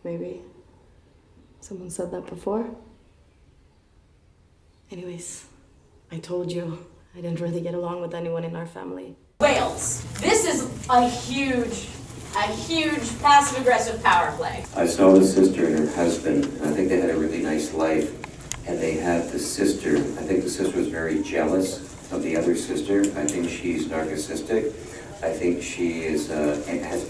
maybe. Someone said that before. Anyways, I told you I didn't really get along with anyone in our family. Whales. This is a huge passive-aggressive power play. I saw the sister and her husband, and I think they had a really nice life. And they had the sister, I think the sister was very jealous of the other sister. I think she's narcissistic. I think she has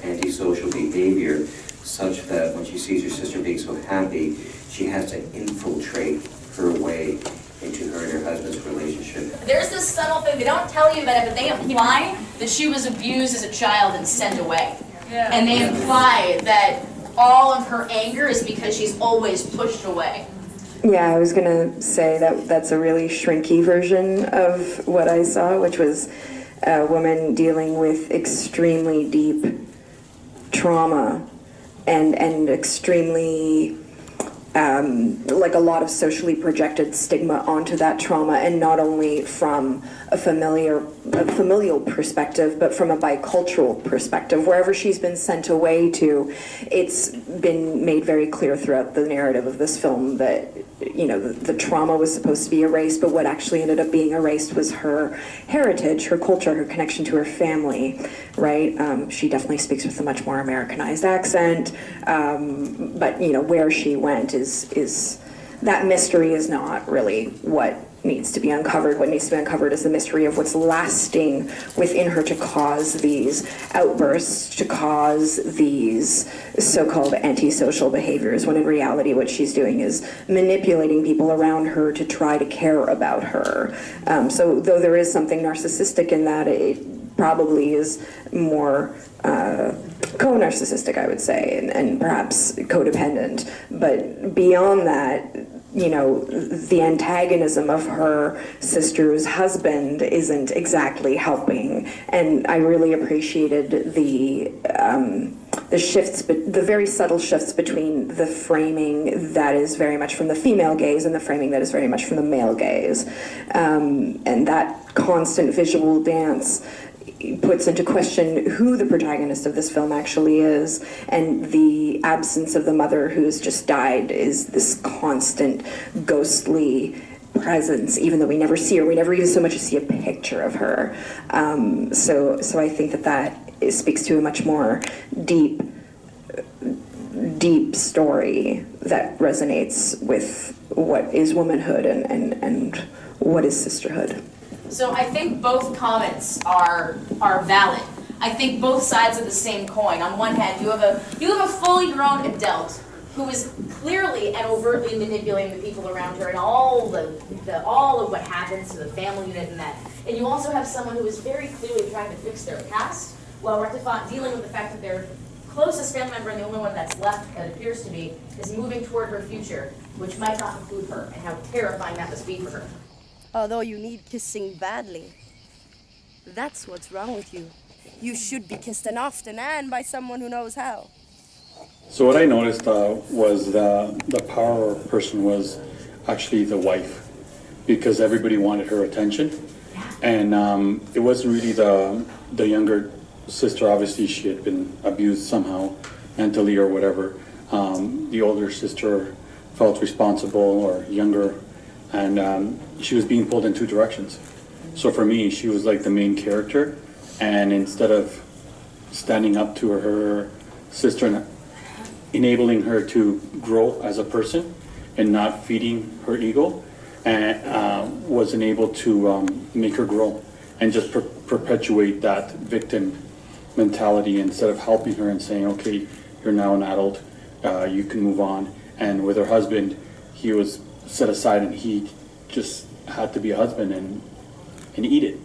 antisocial behavior such that when she sees her sister being so happy, she has to infiltrate her way into her and her husband's relationship. There's this subtle thing, they don't tell you about it, but they imply that she was abused as a child and sent away. Yeah. And they imply that all of her anger is because she's always pushed away. Yeah, I was gonna say that that's a really shrinky version of what I saw, which was a woman dealing with extremely deep trauma and extremely like a lot of socially projected stigma onto that trauma, and not only from a familial perspective, but from a bicultural perspective. Wherever she's been sent away to, it's been made very clear throughout the narrative of this film that, you know, the trauma was supposed to be erased, but what actually ended up being erased was her heritage, her culture, her connection to her family, right? She definitely speaks with a much more Americanized accent, but, you know, where she went is that mystery is not really what needs to be uncovered. What needs to be uncovered is the mystery of what's lasting within her to cause these outbursts, to cause these so-called antisocial behaviors, when in reality what she's doing is manipulating people around her to try to care about her. So though there is something narcissistic in that, it probably is more co-narcissistic, I would say, and perhaps codependent. But beyond that, you know, the antagonism of her sister's husband isn't exactly helping, and I really appreciated the shifts, the very subtle shifts between the framing that is very much from the female gaze and the framing that is very much from the male gaze, and that constant visual dance puts into question who the protagonist of this film actually is, and the absence of the mother who's just died is this constant ghostly presence, even though we never see her. We never even so much as see a picture of her. So I think that speaks to a much more deep story that resonates with what is womanhood and what is sisterhood. So I think both comments are valid. I think both sides of the same coin. On one hand, you have a fully grown adult who is clearly and overtly manipulating the people around her and all of what happens to the family unit and that. And you also have someone who is very clearly trying to fix their past while dealing with the fact that their closest family member and the only one that's left, it appears to be, is moving toward her future, which might not include her, and how terrifying that must be for her. Although you need kissing badly. That's what's wrong with you. You should be kissed and often, and by someone who knows how. So what I noticed was the power person was actually the wife, because everybody wanted her attention. And it wasn't really the younger sister. Obviously she had been abused somehow, mentally or whatever. The older sister felt responsible, or younger, and she was being pulled in two directions. So for me, she was like the main character, and instead of standing up to her sister and enabling her to grow as a person and not feeding her ego, and wasn't able to make her grow and just perpetuate that victim mentality instead of helping her and saying, okay, you're now an adult, you can move on. And with her husband, he was set aside, and he just had to be a husband and eat it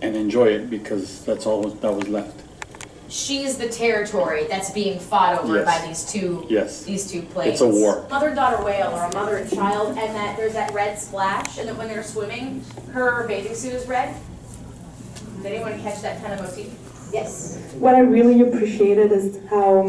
and enjoy it, because that's all that was left. She's the territory that's being fought over by these two planes. It's a war. Mother-daughter whale, or a mother and child, and that there's that red splash, and that when they're swimming, her bathing suit is red. Did anyone catch that kind of motif? Yes. What I really appreciated is how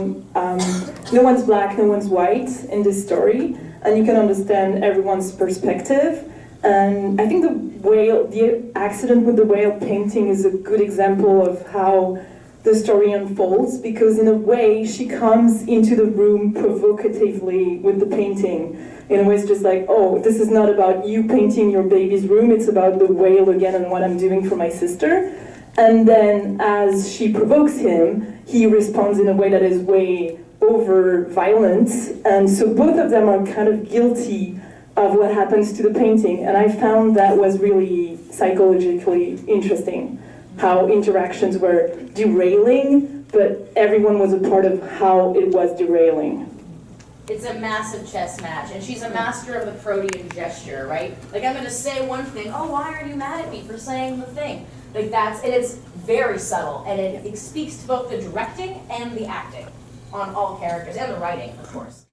no one's black, no one's white in this story, and you can understand everyone's perspective. And I think the accident with the whale painting is a good example of how the story unfolds, because in a way she comes into the room provocatively with the painting. In a way it's just like, oh, this is not about you painting your baby's room, it's about the whale again and what I'm doing for my sister. And then as she provokes him, he responds in a way that is way over violent. And so both of them are kind of guilty of what happens to the painting. And I found that was really psychologically interesting, how interactions were derailing, but everyone was a part of how it was derailing. It's a massive chess match, and she's a master of the protean gesture, right? Like, I'm gonna say one thing, oh, why are you mad at me for saying the thing? Like, and it's very subtle, and it speaks to both the directing and the acting on all characters, and the writing, of course.